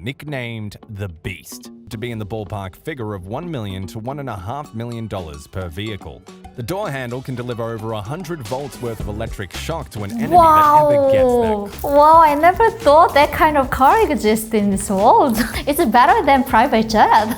nicknamed the Beast, to be in the ballpark figure of $1 million to $1.5 million per vehicle. The door handle can deliver over 100 volts worth of electric shock to an enemy that ever gets there. Wow, I never thought that kind of car exists in this world. It's better than private jet.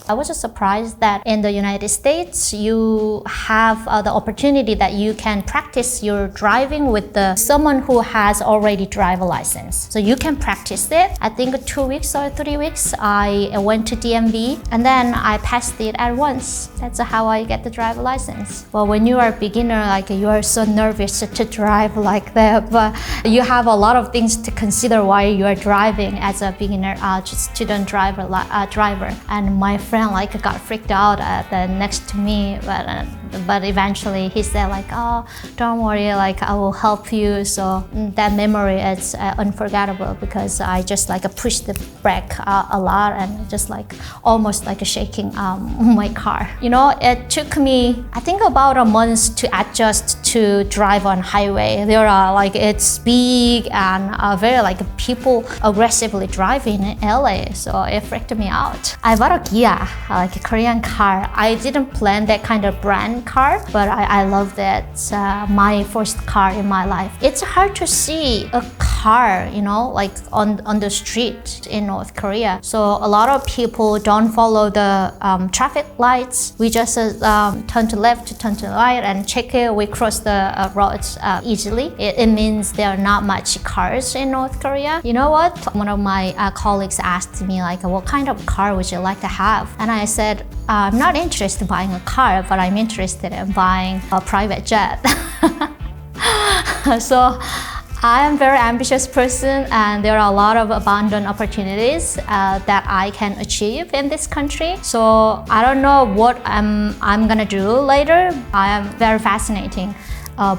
I was just surprised that in the United States, you have the opportunity that you can practice your driving with someone who has already driver license. So you can practice it. I think 2 weeks or 3 weeks, I went to DMV and then I passed it at once. That's how I get the driver license. Well, when you are a beginner, like you are so nervous to drive like that, but you have a lot of things to consider while you are driving as a beginner, just student driver. And my friend got freaked out next to me, but eventually he said oh, don't worry, I will help you. So that memory is unforgettable because I just pushed the brake a lot and just almost shaking my car. It took me I think about a month to adjust to drive on highway. There are it's big and very people aggressively driving in LA, so it freaked me out. I bought a Kia, a Korean car. I didn't plan that kind of brand car, but I loved it. It's my first car in my life. It's hard to see a car, on the street in North Korea. So a lot of people don't follow the traffic lights. We just turn to left, turn to right, and check it. We cross the roads easily. It means there are not much cars in North Korea. You know what? One of my colleagues asked me what kind of car would you like to have? And I said, I'm not interested in buying a car, but I'm interested in buying a private jet. So I am a very ambitious person, and there are a lot of abundant opportunities that I can achieve in this country. So I don't know what I'm gonna do later. I am very fascinating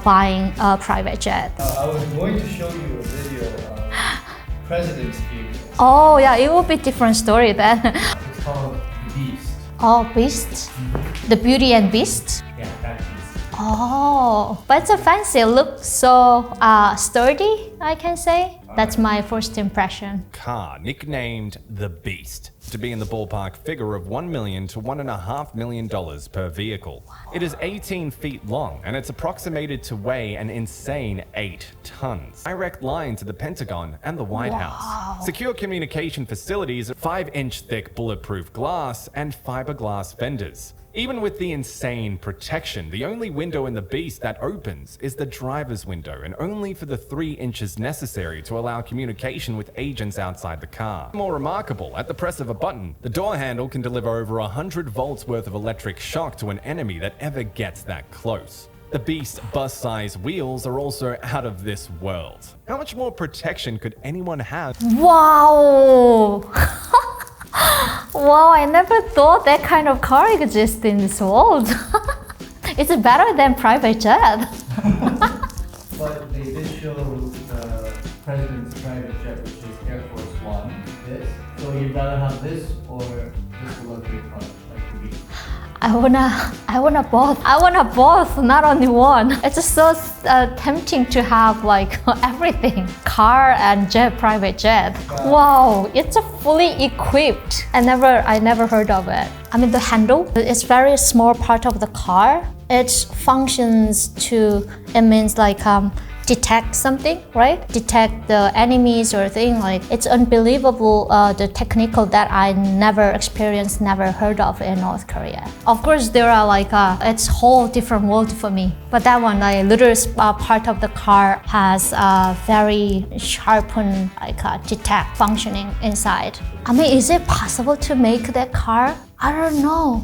buying a private jet. I was going to show you a video of President's View. Oh yeah, it will be a different story then. It's called Beast. Oh, Beast? Mm-hmm. The Beauty and Beast? Yeah, that Beast. Oh, but it's a fancy look, so sturdy, I can say. That's my first impression. Car nicknamed the Beast, to be in the ballpark figure of $1 million to $1.5 million per vehicle. It is 18 feet long and it's approximated to weigh an insane 8 tons. Direct line to the Pentagon and the White House. Secure communication facilities, 5-inch thick bulletproof glass, and fiberglass fenders. Even with the insane protection, the only window in the Beast that opens is the driver's window, and only for the 3 inches necessary to allow communication with agents outside the car. More remarkable, at the press of a button, the door handle can deliver over 100 volts worth of electric shock to an enemy that ever gets that close. The Beast's bus-sized wheels are also out of this world. How much more protection could anyone have? Wow! Wow, I never thought that kind of car exists in this world. It's better than private jet. But they did show the President's private jet, which is Air Force One. This. So you'd rather have this or just a luxury car like the Beast? I wanna both. I wanna both, not only one. It's just so tempting to have everything. Car and jet, private jet. Wow, it's fully equipped. I never heard of it. I mean, the handle is very small part of the car. It functions to, it means detect something, right? Detect the enemies or thing. It's unbelievable, the technical that I never experienced, never heard of in North Korea. Of course, there are it's whole different world for me. But that one, little part of the car has a very sharpened, detect functioning inside. I mean, is it possible to make that car? I don't know.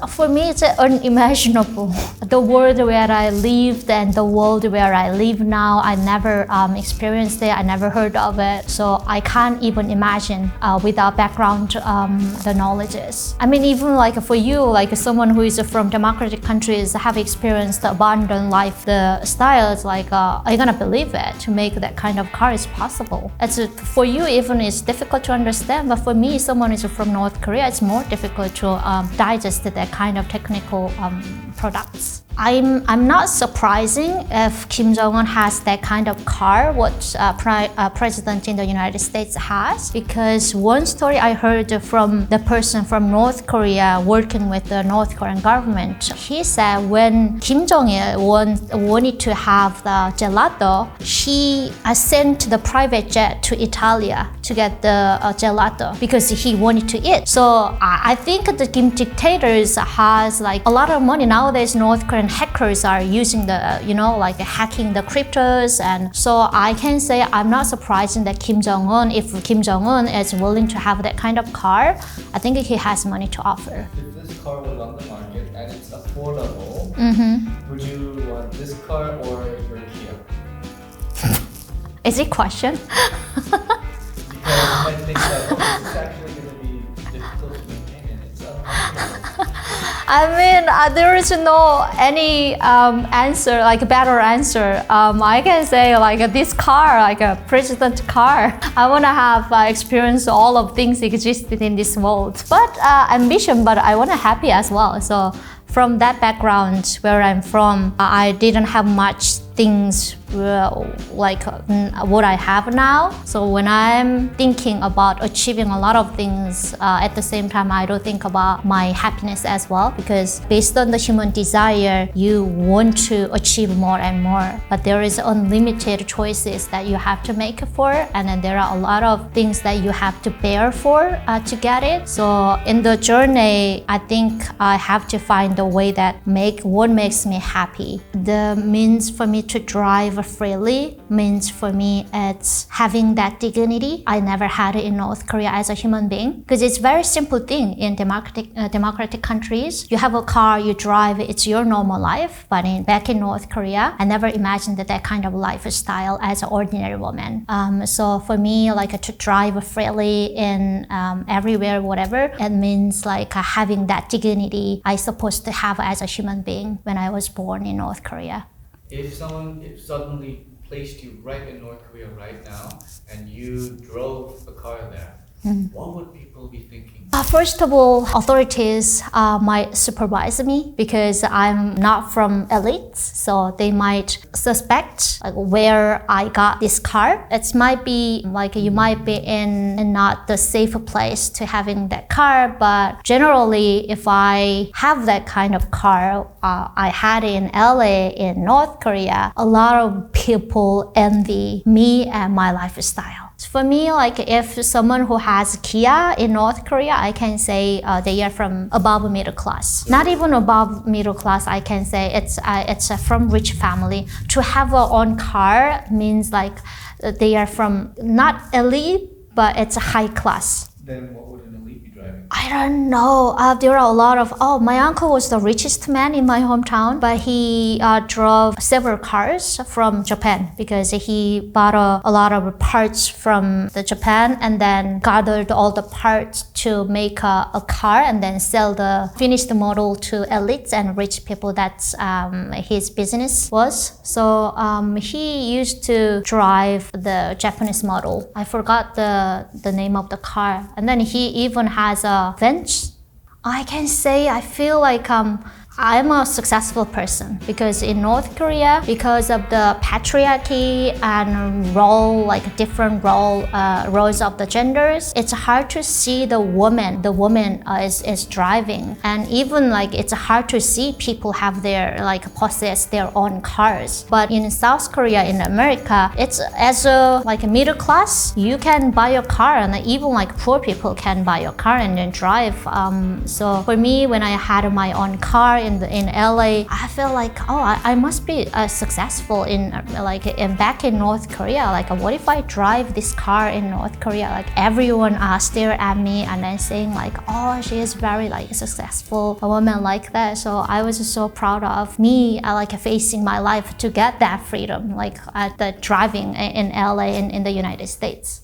For me, it's unimaginable. The world where I lived and the world where I live now, I never experienced it. I never heard of it. So I can't even imagine without background the knowledges. I mean, even for you, someone who is from democratic countries, have experienced the abundant life, the style, it's are you gonna believe it? To make that kind of car is possible. For you, even it's difficult to understand. But for me, someone who is from North Korea, it's more difficult to digest that kind of technical products. I'm not surprising if Kim Jong-un has that kind of car, what president in the United States has, because one story I heard from the person from North Korea working with the North Korean government, he said when Kim Jong-il wanted to have the gelato, he sent the private jet to Italia to get the gelato because he wanted to eat. So I think the Kim dictators has like a lot of money nowadays. North Korean hackers are using the, like hacking the cryptos, and so I can say I'm not surprised that Kim Jong-un, if Kim Jong-un is willing to have that kind of car, I think he has money to offer. If this car was on the market and it's affordable, would you want this car or your Kia? Is it a question? Because you might think that this is actually going to be difficult to maintain and it's unhealthy. I mean, there is no any answer, like a better answer. I can say like this car, like a president car. I want to have experience all of things existed in this world. But ambition, but I want to happy as well. So from that background where I'm from, I didn't have much things like what I have now. So when I'm thinking about achieving a lot of things, at the same time I don't think about my happiness as well, because based on the human desire, you want to achieve more and more, but there is unlimited choices that you have to make for, and then there are a lot of things that you have to bear for to get it. So in the journey, I think I have to find a way that what makes me happy. The means for me to drive freely means for me it's having that dignity I never had in North Korea as a human being, because it's very simple thing in democratic countries. You have a car, you drive, it's your normal life. But back in North Korea, I never imagined that kind of lifestyle as an ordinary woman. So for me, like to drive freely in everywhere, whatever, it means like having that dignity I supposed to have as a human being when I was born in North Korea. If suddenly placed you right in North Korea right now and you drove a car there, what would people be thinking? First of all, authorities might supervise me because I'm not from elites, so they might suspect like where I got this car. It might be like you might be in not the safe place to having that car, but generally if I have that kind of car I had in LA in North Korea, a lot of people envy me and my lifestyle. For me, like if someone who has Kia in North Korea, I can say they are from above middle class. Not even above middle class, I can say it's from rich family. To have a own car means like they are from not elite, but it's a high class. Then what would an elite be driving? I don't know. There are a lot of, my uncle was the richest man in my hometown, but he drove several cars from Japan because he bought a lot of parts from the Japan and then gathered all the parts to make a car and then sell the finished model to elites and rich people. That's his business was. So he used to drive the Japanese model. I forgot the name of the car. And then he even has a bench. I can say I feel like I'm a successful person because in North Korea, because of the patriarchy and role, like different roles of the genders, it's hard to see the woman is driving, and even like it's hard to see people have possess their own cars. But in South Korea, in America, it's as a middle class, you can buy a car, and even like poor people can buy a car and then drive. So for me, when I had my own car in LA, I feel like I must be successful in back in North Korea. Like what if I drive this car in North Korea? Like everyone stare at me and then saying like, oh, she is very successful, a woman like that. So I was so proud of me facing my life to get that freedom, the driving in LA in the United States.